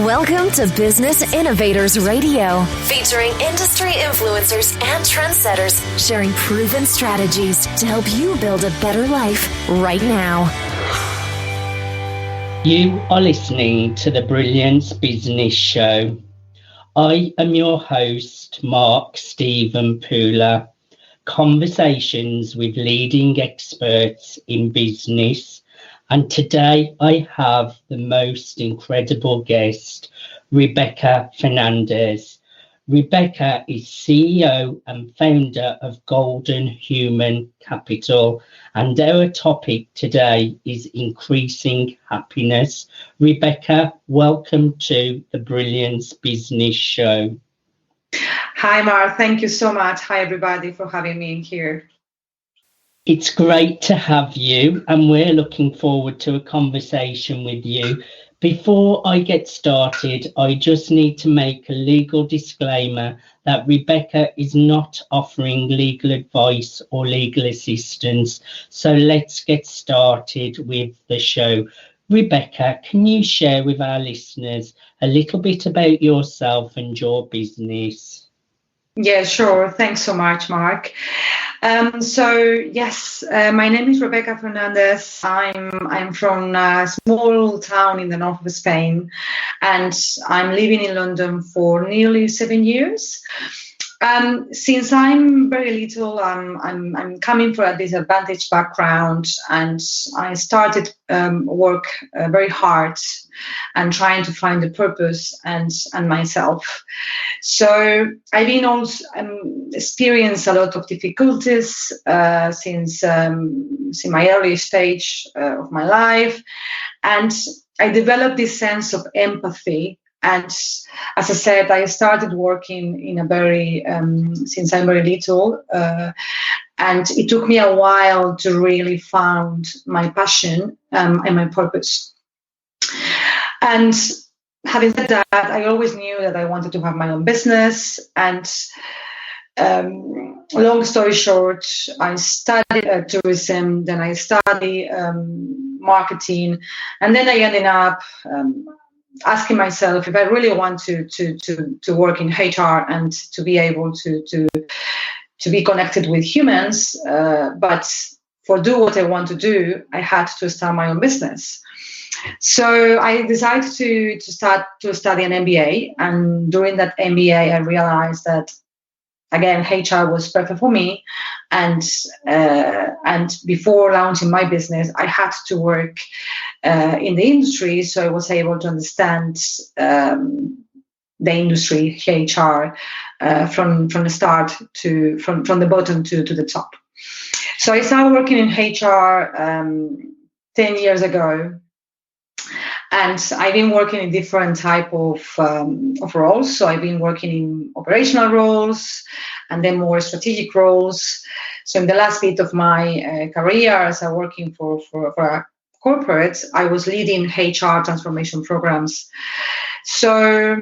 Welcome to Business Innovators Radio, featuring industry influencers and trendsetters sharing proven strategies to help you build a better life right now. You are listening to the Brilliance Business Show. I am your host, Mark Stephen Pooler. Conversations with leading experts in business. And today I have the most incredible guest, Rebeca Fernández. Rebeca is CEO and founder of Golden Human Capital, and our topic today is increasing happiness. Rebeca, welcome to the Brilliance Business Show. Hi, Mark. Thank you so much. Hi, everybody, for having me here. It's great to have you, and we're looking forward to a conversation with you. Before I get started, I just need to make a legal disclaimer that Rebeca is not offering legal advice or legal assistance. So let's get started with the show. Rebeca, can you share with our listeners a little bit about yourself and your business? Yeah, sure. Thanks so much, Mark. My name is Rebeca Fernández. I'm from a small town in the north of Spain, and I'm living in London for nearly 7 years. Since I'm very little, I'm coming from a disadvantaged background, and I started work very hard and trying to find a purpose and myself. So I've been also experienced a lot of difficulties since my early stage of my life, and I developed this sense of empathy. And as I said, I started working in a since I'm very little, and it took me a while to really find my passion and my purpose. And having said that, I always knew that I wanted to have my own business. And long story short, I studied tourism, then I studied marketing, and then I ended up asking myself if I really want to work in HR and to be able to be connected with humans, but for do what I want to do, I had to start my own business. So I decided to start to study an MBA, and during that MBA, I realized that again HR was perfect for me, and before launching my business, I had to work in the industry, so I was able to understand the industry HR from the start to from the bottom to the top. So I started working in HR 10 years ago. And I've been working in different type of roles. So I've been working in operational roles and then more strategic roles. So in the last bit of my career, as I'm working for a corporate, I was leading HR transformation programs. So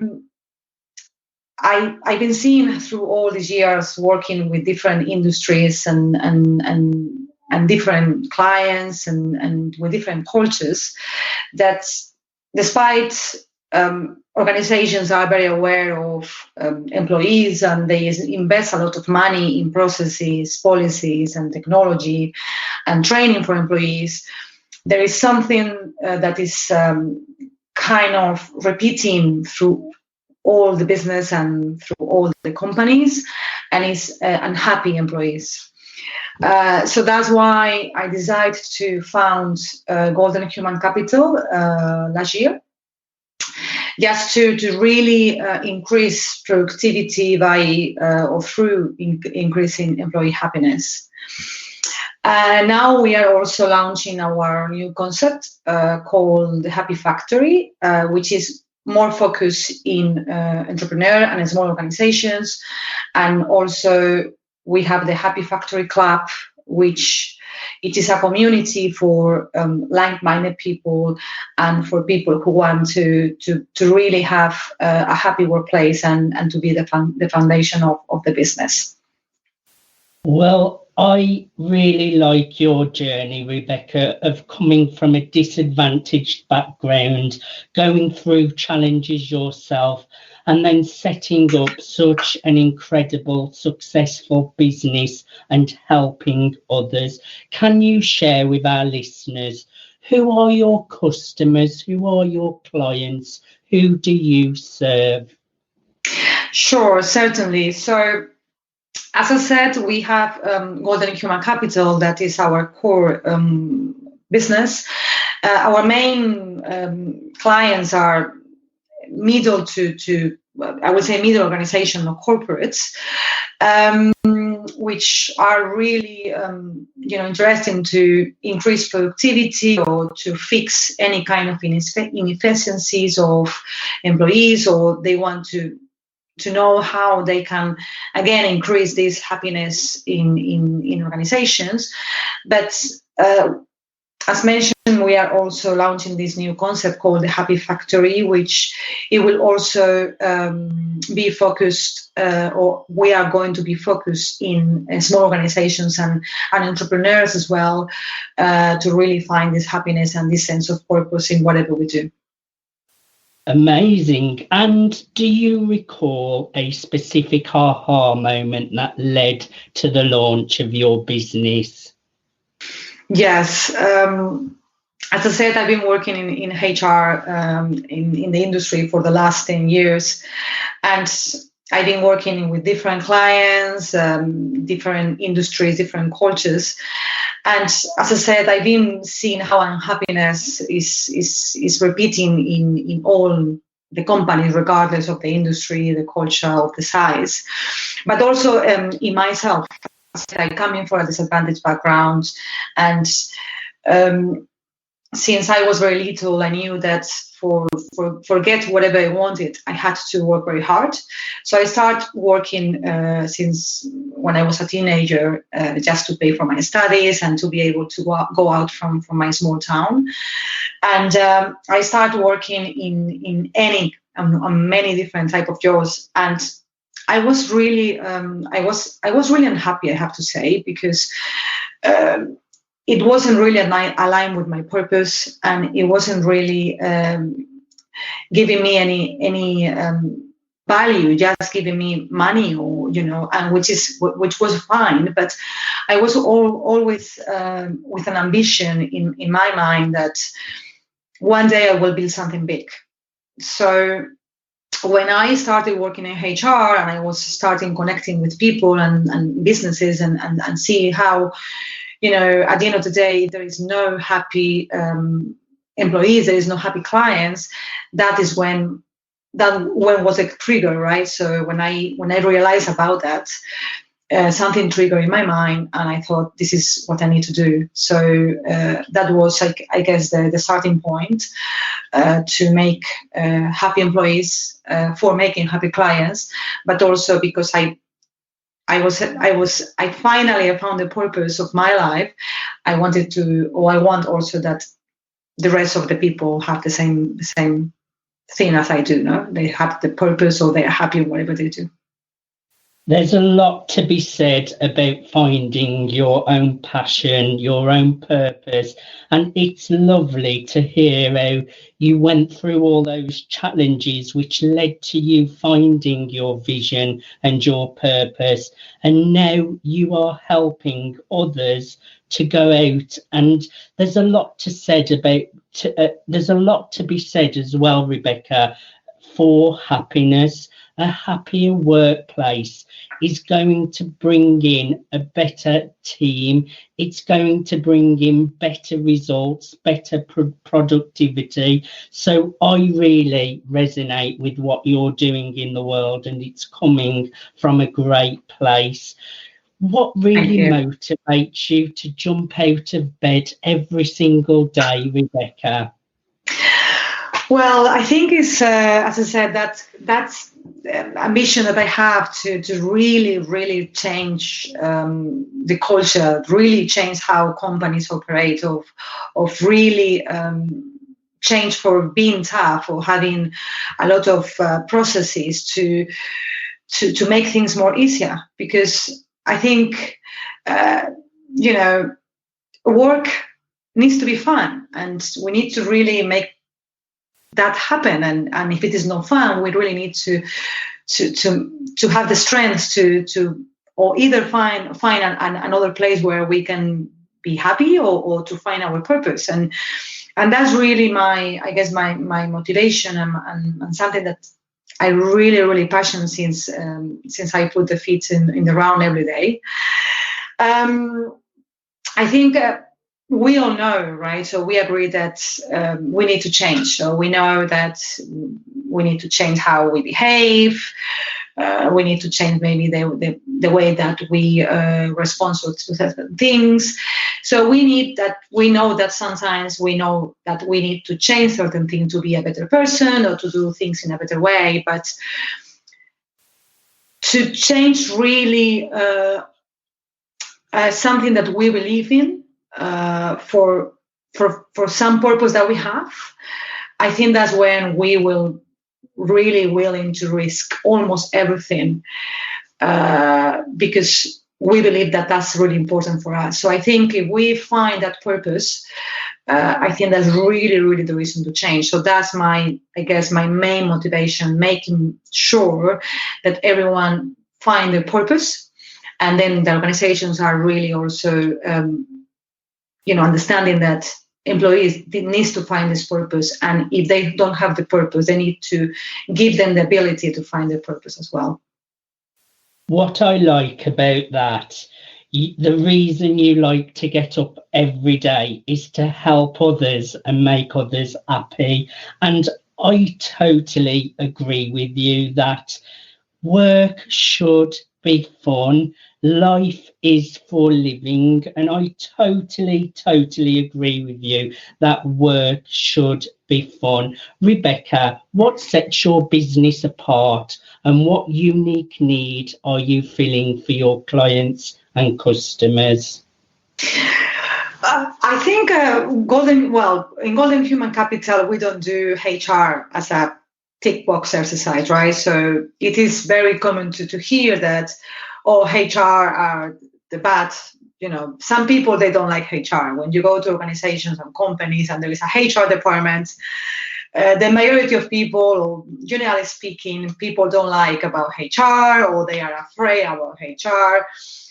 I've been seeing through all these years working with different industries and different clients and with different cultures that despite organizations are very aware of employees and they invest a lot of money in processes, policies and technology and training for employees, there is something that is kind of repeating through all the business and through all the companies, and is unhappy employees. So that's why I decided to found Golden Human Capital last year, just to really increase productivity by or through increasing employee happiness. Now we are also launching our new concept called the Happy Factory, which is more focused in entrepreneur and small organizations, and also we have the Happy Factory Club, which it is a community for like-minded people and for people who want to really have a happy workplace and to be the foundation of the business. Well, I really like your journey, Rebecca, of coming from a disadvantaged background, going through challenges yourself, and then setting up such an incredible, successful business and helping others. Can you share with our listeners, who are your customers? Who are your clients? Who do you serve? Sure, certainly. So, as I said, we have Golden Human Capital, that is our core business. Our main clients are middle to I would say middle organization or corporates, which are really interesting to increase productivity or to fix any kind of inefficiencies of employees, or they want to know how they can again increase this happiness in organizations. But as mentioned, we are also launching this new concept called the Happy Factory, which it will also be focused, or we are going to be focused in small organizations and entrepreneurs as well, to really find this happiness and this sense of purpose in whatever we do. Amazing. And do you recall a specific aha moment that led to the launch of your business? Yes. As I said, I've been working in HR in the industry for the last 10 years. And I've been working with different clients, different industries, different cultures. And as I said, I've been seeing how unhappiness is repeating in all the companies, regardless of the industry, the culture, of the size. But also in myself, I come in from a disadvantaged background. And since I was very little, I knew that for get whatever I wanted, I had to work very hard. So I started working since when I was a teenager, just to pay for my studies and to be able to go out from my small town. And I started working on many different type of jobs. And I was really really unhappy, I have to say, because it wasn't really aligned with my purpose, and it wasn't really giving me any value, just giving me money, or and which was fine. But I was always with an ambition in my mind that one day I will build something big. So when I started working in HR and I was starting connecting with people and businesses and see how, at the end of the day, there is no happy employees, there is no happy clients. That was a trigger, right? So when I realized about that, something triggered in my mind, and I thought, this is what I need to do. So that was, I guess, the starting point to make happy employees, for making happy clients, but also because I finally found the purpose of my life. I want also that the rest of the people have the same thing as I do. No, they have the purpose, or they are happy in whatever they do. There's a lot to be said about finding your own passion, your own purpose, and it's lovely to hear how you went through all those challenges which led to you finding your vision and your purpose, and now you are helping others to go out. And there's a lot to be said as well, Rebecca, for happiness. A happier workplace is going to bring in a better team. It's going to bring in better results, better productivity. So I really resonate with what you're doing in the world, and it's coming from a great place. What really motivates you to jump out of bed every single day, Rebecca? Well, I think it's, as I said, that's ambition that I have to really, really change the culture, really change how companies operate, of really change for being tough, or having a lot of processes to make things more easier. Because I think work needs to be fun, and we need to really make that happen. And if it is not fun, we really need to have the strength to or either find another place where we can be happy, or to find our purpose. And that's really my motivation, and something that I really passionate since I put the feet in the ground every day. I think we all know, right? So we agree that we need to change. So we know that we need to change how we behave. We need to change maybe the way that we respond to certain things. So we know that sometimes we know that we need to change certain things to be a better person, or to do things in a better way. But to change really something that we believe in, for some purpose that we have, I think that's when we will really willing to risk almost everything, because we believe that that's really important for us. So I think if we find that purpose, I think that's really the reason to change. So that's my main motivation, making sure that everyone find their purpose, and then the organizations are really also understanding that employees needs to find this purpose, and if they don't have the purpose, they need to give them the ability to find their purpose as well. What I like about that, the reason you like to get up every day is to help others and make others happy. And I totally agree with you that work should be fun. Life is for living, and I totally agree with you that work should be fun. Rebecca, what sets your business apart, and what unique need are you filling for your clients and customers? I think in Golden Human Capital, we don't do HR as a tick box exercise, right? So it is very common to hear that, HR are the bad, some people, they don't like HR. When you go to organizations and companies and there is a HR department, the majority of people, or generally speaking, people don't like about HR, or they are afraid about HR.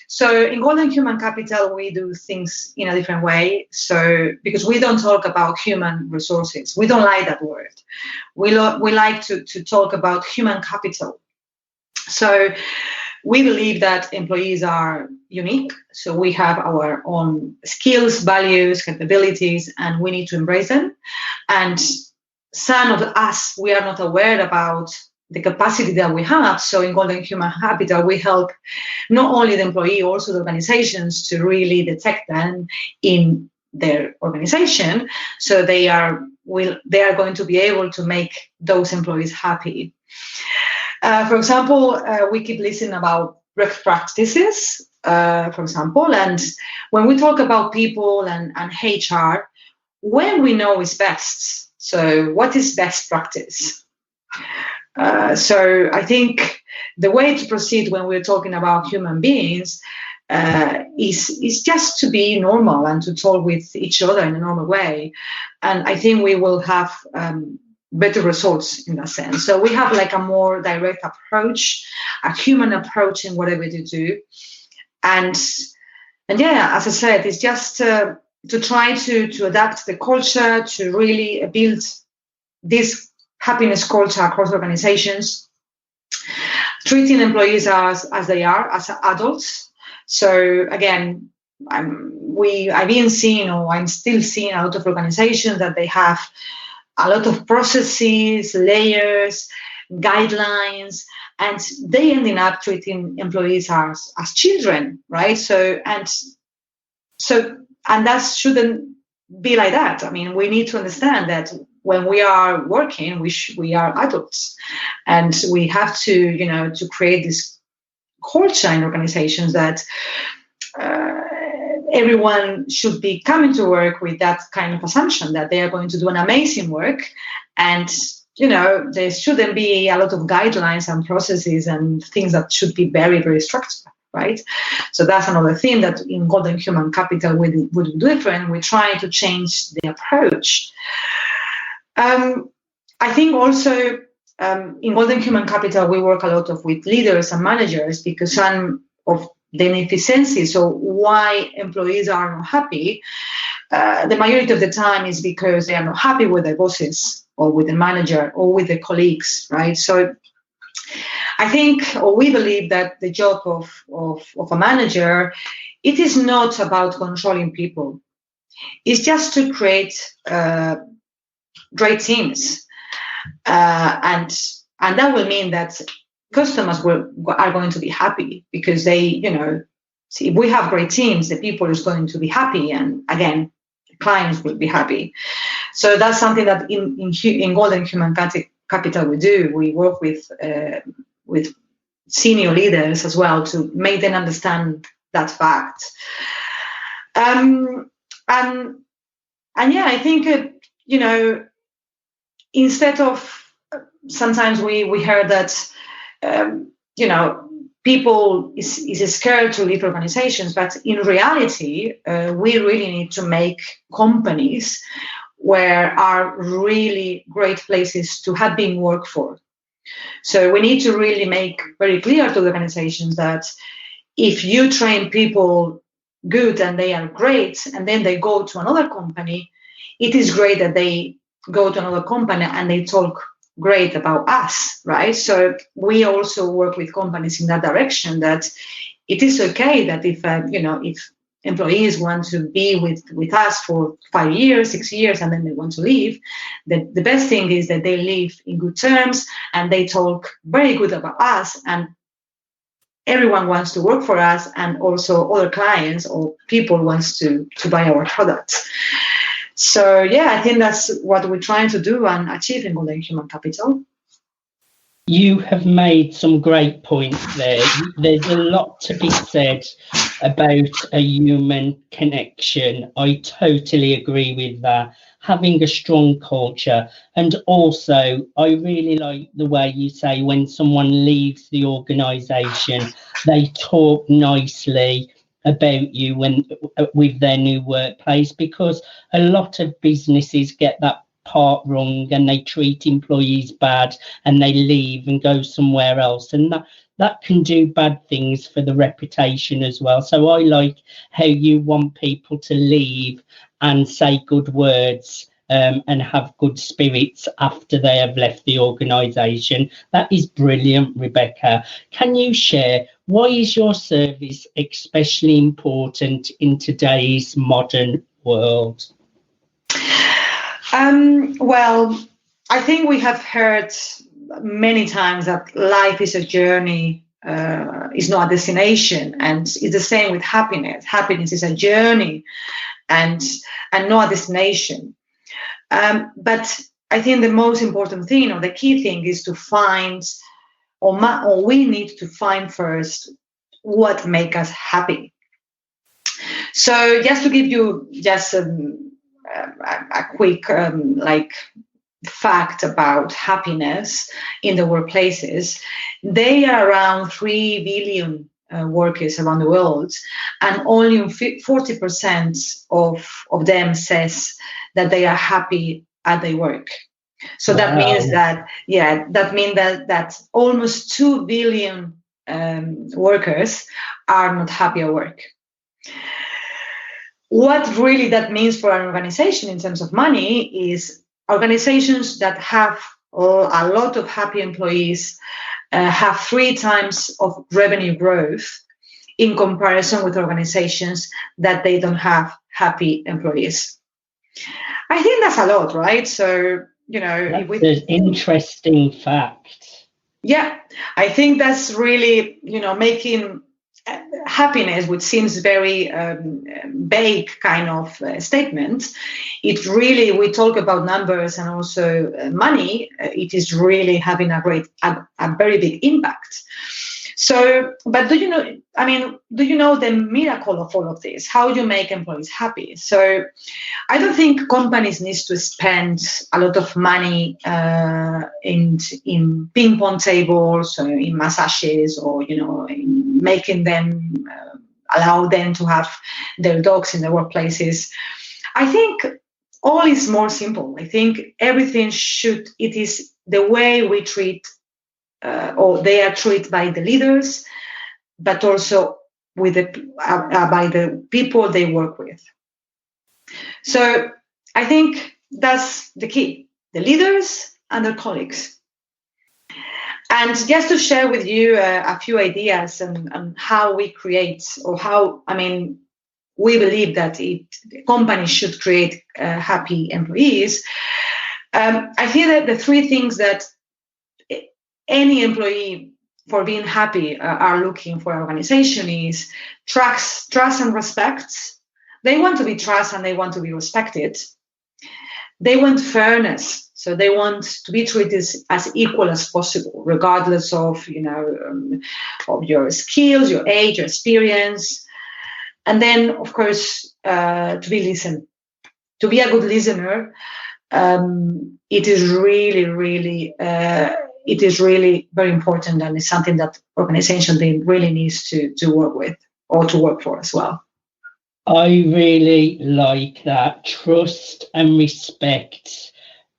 So in Golden Human Capital, we do things in a different way. So because we don't talk about human resources, we don't like that word. We like to talk about human capital. So we believe that employees are unique. So we have our own skills, values, capabilities, and we need to embrace them. And some of us, we are not aware about the capacity that we have. So in Golden Human Capital, we help not only the employee, also the organizations to really detect them in their organization. So they are going to be able to make those employees happy. For example, we keep listening about best practices, for example, and when we talk about people and HR, when we know is best. So what is best practice? So I think the way to proceed when we're talking about human beings is just to be normal and to talk with each other in a normal way. And I think we will have better results in that sense. So we have like a more direct approach, a human approach in whatever we do. And yeah, as I said, it's just to try to adapt the culture, to really build this happiness culture across organizations, treating employees as they are, as adults. So again, I'm still seeing a lot of organizations that they have a lot of processes, layers, guidelines, and they ending up treating employees as children, right? So that shouldn't be like that. I mean, we need to understand that when we are working, we are adults, and we have to create this culture in organizations that everyone should be coming to work with that kind of assumption that they are going to do an amazing work, and there shouldn't be a lot of guidelines and processes and things that should be very, very structured. right? So that's another thing that in Golden Human Capital we do different. We're trying to change the approach. I think also in Golden Human Capital we work a lot with leaders and managers, because some of the inefficiencies, so why employees are not happy, the majority of the time is because they are not happy with their bosses or with the manager or with the colleagues, right? So I think, or we believe, that the job of a manager, it is not about controlling people. It's just to create great teams, and that will mean that customers are going to be happy, because they, see, if we have great teams, the people is going to be happy, and again, clients will be happy. So that's something that in Golden Human Capital we do. We work with senior leaders as well to make them understand that fact. And yeah, I think instead of, sometimes we heard that people is scared to leave organizations, but in reality, we really need to make companies where are really great places to have been work for. So we need to really make very clear to the organizations that if you train people good and they are great, and then they go to another company, it is great that they go to another company and they talk great about us, right? So we also work with companies in that direction, that it is okay that if employees want to be with us for 5 years, 6 years, and then they want to leave, the best thing is that they leave in good terms and they talk very good about us, and everyone wants to work for us, and also other clients or people wants to buy our products. So yeah, I think that's what we're trying to do and achieve in Golden Human Capital. You have made some great points there. There's a lot to be said about a human connection. I totally agree with that. Having a strong culture. And also, I really like the way you say when someone leaves the organisation, they talk nicely about you with their new workplace, because a lot of businesses get that part wrong and they treat employees bad and they leave and go somewhere else, and that can do bad things for the reputation as well. So I like how you want people to leave and say good words and have good spirits after they have left the organisation. That is brilliant, Rebecca. Can you share, why is your service especially important in today's modern world? Well, I think we have heard many times that life is a journey, is not a destination, and it's the same with happiness. Happiness is a journey and not a destination. But I think the most important thing, or the key thing, is to find, or we need to find first what makes us happy. So just to give you just a quick fact about happiness in the workplaces, they are around 3 billion workers around the world, and only 40% of them says that they are happy at their work. So that means that almost 2 billion workers are not happy at work. What really that means for an organization in terms of money is organizations that have a lot of happy employees have 3 times of revenue growth in comparison with organizations that they don't have happy employees. I think that's a lot, right? So, that's an interesting fact. Yeah, I think that's really, making happiness, which seems very vague kind of statement. It really, we talk about numbers and also money. It is really having a very big impact. So, but do you know the miracle of all of this? How do you make employees happy? So I don't think companies need to spend a lot of money in ping pong tables or in massages or, in making them, allow them to have their dogs in the workplaces. I think all is more simple. I think everything it is the way we treat, or they are treated by the leaders, but also with by the people they work with. So I think that's the key, the leaders and their colleagues. And just to share with you a few ideas and how we create, or how, we believe that companies should create happy employees. I feel that the three things that any employee for being happy are looking for an organization is trust and respect. They want to be trusted and they want to be respected. They want fairness. So they want to be treated as equal as possible, regardless of, of your skills, your age, your experience. And then, of course, to be listened. To be a good listener, it is really, really, very important, and it's something that organization they really needs to work with or to work for as well. I really like that. Trust and respect,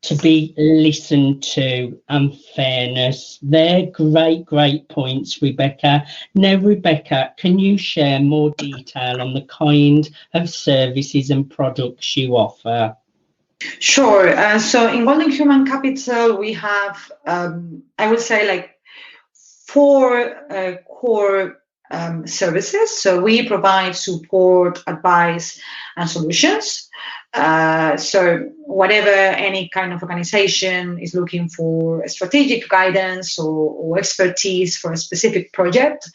to be listened to, and fairness. They're great points, Rebecca. Now, Rebecca, can you share more detail on the kind of services and products you offer? Sure. So in Golden Human Capital, we have, I would say, 4 core services. So we provide support, advice, and solutions. So whatever any kind of organization is looking for strategic guidance or expertise for a specific project,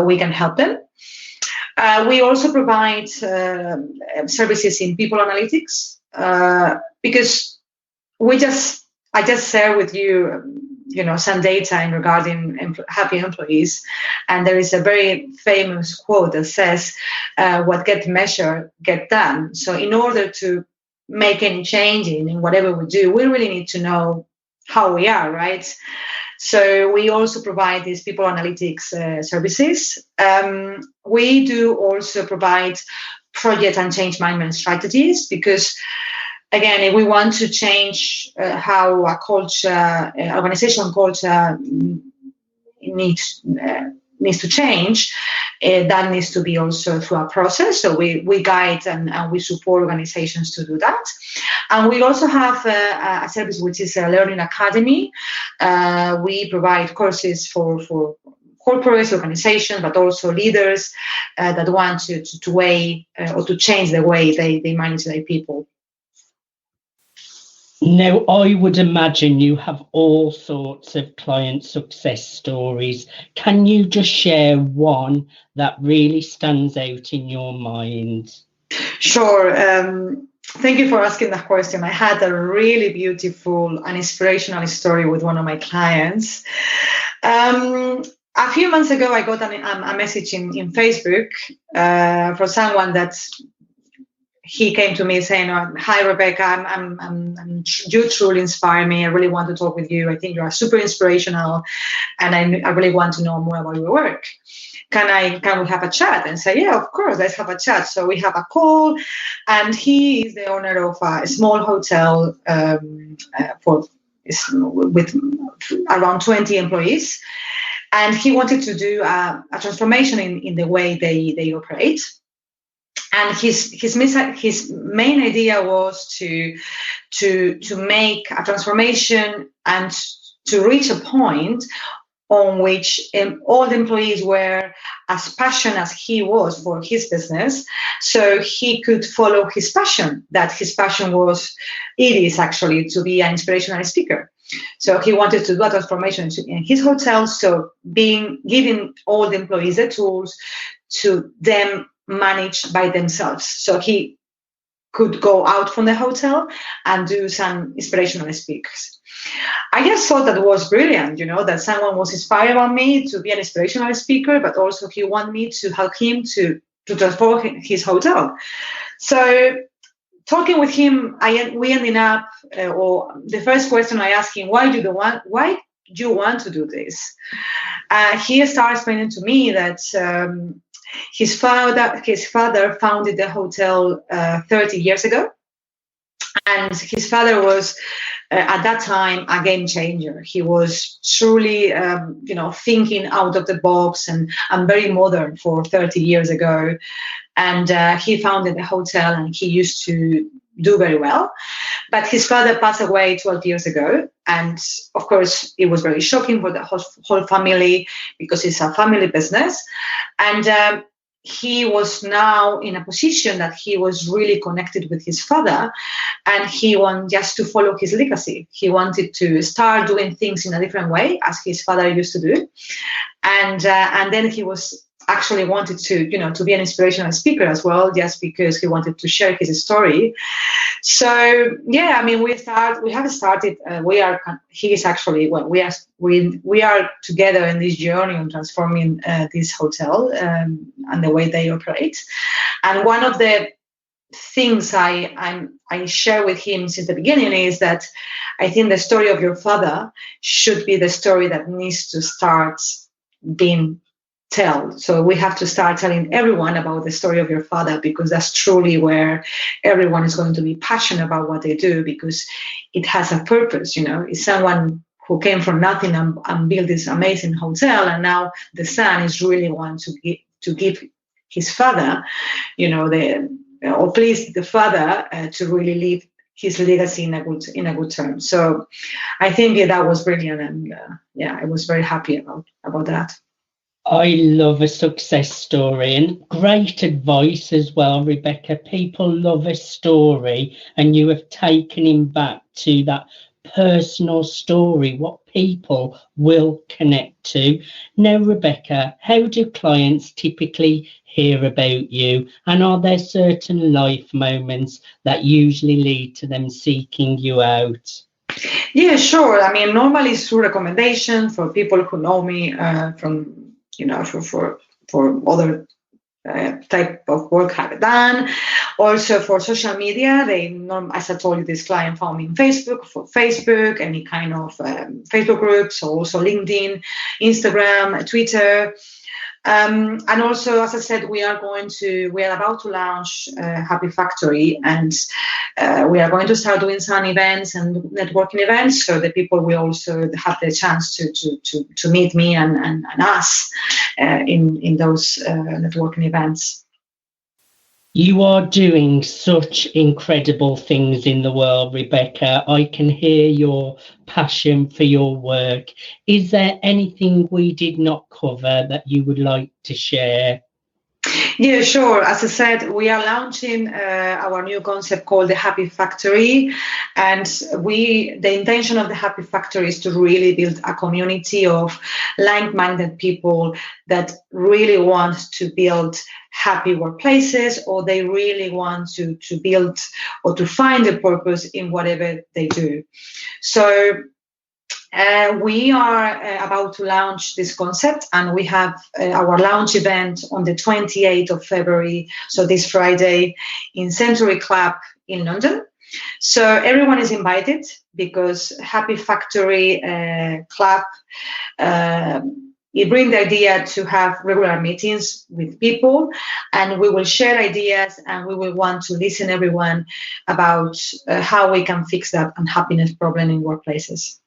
we can help them. We also provide services in people analytics, because I just share with you, some data regarding happy employees, and there is a very famous quote that says, "What gets measured get done." So, in order to make any change in whatever we do, we really need to know how we are, right? So, we also provide these people analytics services. We do also provide project and change management strategies, because again, if we want to change how a culture, organizational culture needs to change, that needs to be also through a process. So we guide and we support organizations to do that. And we also have a service which is a learning academy. We provide courses for corporate organizations, but also leaders that want to weigh or to change the way they manage their people. Now, I would imagine you have all sorts of client success stories. Can you just share one that really stands out in your mind? Sure. Thank you for asking that question. I had a really beautiful and inspirational story with one of my clients. A few months ago, I got a message in Facebook for someone that he came to me saying, "Hi, Rebecca, you truly inspire me. I really want to talk with you. I think you are super inspirational, and I really want to know more about your work. Can we have a chat?" And say, "Yeah, of course, let's have a chat." So we have a call, and he is the owner of a small hotel with around 20 employees, and he wanted to do a transformation in the way they operate. And his main idea was to make a transformation and to reach a point on which all the employees were as passionate as he was for his business, so he could follow his passion. That his passion is actually to be an inspirational speaker. So he wanted to do a transformation in his hotel, so giving all the employees the tools to them manage by themselves. So he could go out from the hotel and do some inspirational speaks. I just thought that was brilliant, that someone was inspired by me to be an inspirational speaker, but also he wanted me to help him to transform his hotel. So talking with him, we ended up, or the first question I asked him, why you want to do this? He started explaining to me that his father founded the hotel 30 years ago. And his father was, at that time, a game changer. He was truly, thinking out of the box and very modern for 30 years ago. And he founded a hotel, and he used to do very well. But his father passed away 12 years ago. And of course, it was very shocking for the whole family, because it's a family business. And he was now in a position that he was really connected with his father, and he wanted just to follow his legacy. He wanted to start doing things in a different way, as his father used to do. And then he was actually wanted to be an inspirational speaker as well, just because he wanted to share his story. So yeah, I mean, we have started. We are together in this journey on transforming this hotel and the way they operate. And one of the things I share with him since the beginning is that I think the story of your father should be the story that needs to start being told. So we have to start telling everyone about the story of your father, because that's truly where everyone is going to be passionate about what they do, because it has a purpose. It's someone who came from nothing and built this amazing hotel, and now the son is really one to give his father, please the father to really leave his legacy in a good term. So I think that was brilliant, and I was very happy about that. I love a success story, and great advice as well, Rebecca. People love a story, and you have taken him back to that personal story, what people will connect to. Now, Rebecca, how do clients typically hear about you, and are there certain life moments that usually lead to them seeking you out? Yeah, sure. I mean, normally it's through recommendation for people who know me from for other type of work I've done. Also for social media, as I told you, this client found me in Facebook, any kind of Facebook groups, also LinkedIn, Instagram, Twitter. And also, as I said, we are about to launch Happy Factory, and we are going to start doing some events and networking events, so that people will also have the chance to meet me and us in those networking events. You are doing such incredible things in the world, Rebecca. I can hear your passion for your work. Is there anything we did not cover that you would like to share? Yeah, sure. As I said, we are launching our new concept called the Happy Factory, and the intention of the Happy Factory is to really build a community of like-minded people that really want to build happy workplaces, or they really want to build or to find a purpose in whatever they do. So we are about to launch this concept, and we have our launch event on the 28th of February, so this Friday, in Century Club in London. So everyone is invited, because Happy Factory Club, it brings the idea to have regular meetings with people, and we will share ideas, and we will want to listen to everyone about how we can fix that unhappiness problem in workplaces.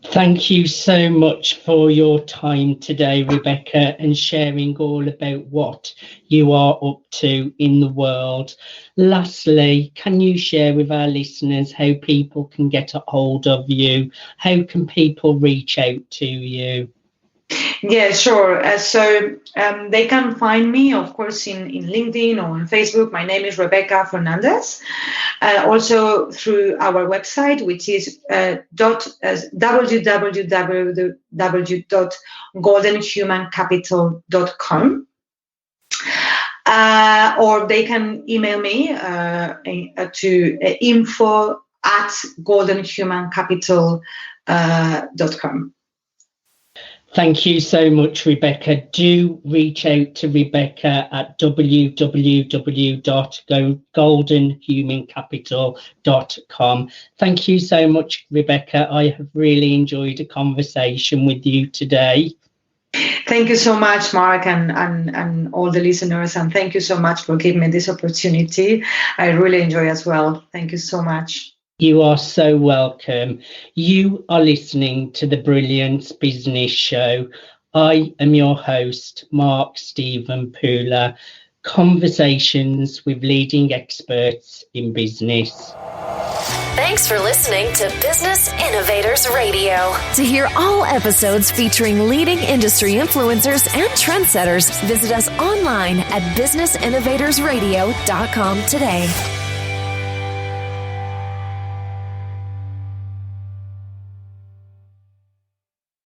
Thank you so much for your time today, Rebecca, and sharing all about what you are up to in the world. Lastly, can you share with our listeners how people can get a hold of you? How can people reach out to you? Yeah, sure. So they can find me, of course, in LinkedIn or on Facebook. My name is Rebeca Fernández. Also through our website, which is www.goldenhumancapital.com. Or they can email me to info@goldenhumancapital.com. Thank you so much, Rebecca. Do reach out to Rebecca at www.goldenhumancapital.com. Thank you so much, Rebecca. I have really enjoyed a conversation with you today. Thank you so much, Mark, and all the listeners. And thank you so much for giving me this opportunity. I really enjoy as well. Thank you so much. You are so welcome. You are listening to the Brilliance Business Show. I am your host, Mark Stephen Pooler. Conversations with leading experts in business. Thanks for listening to Business Innovators Radio. To hear all episodes featuring leading industry influencers and trendsetters, visit us online at businessinnovatorsradio.com today.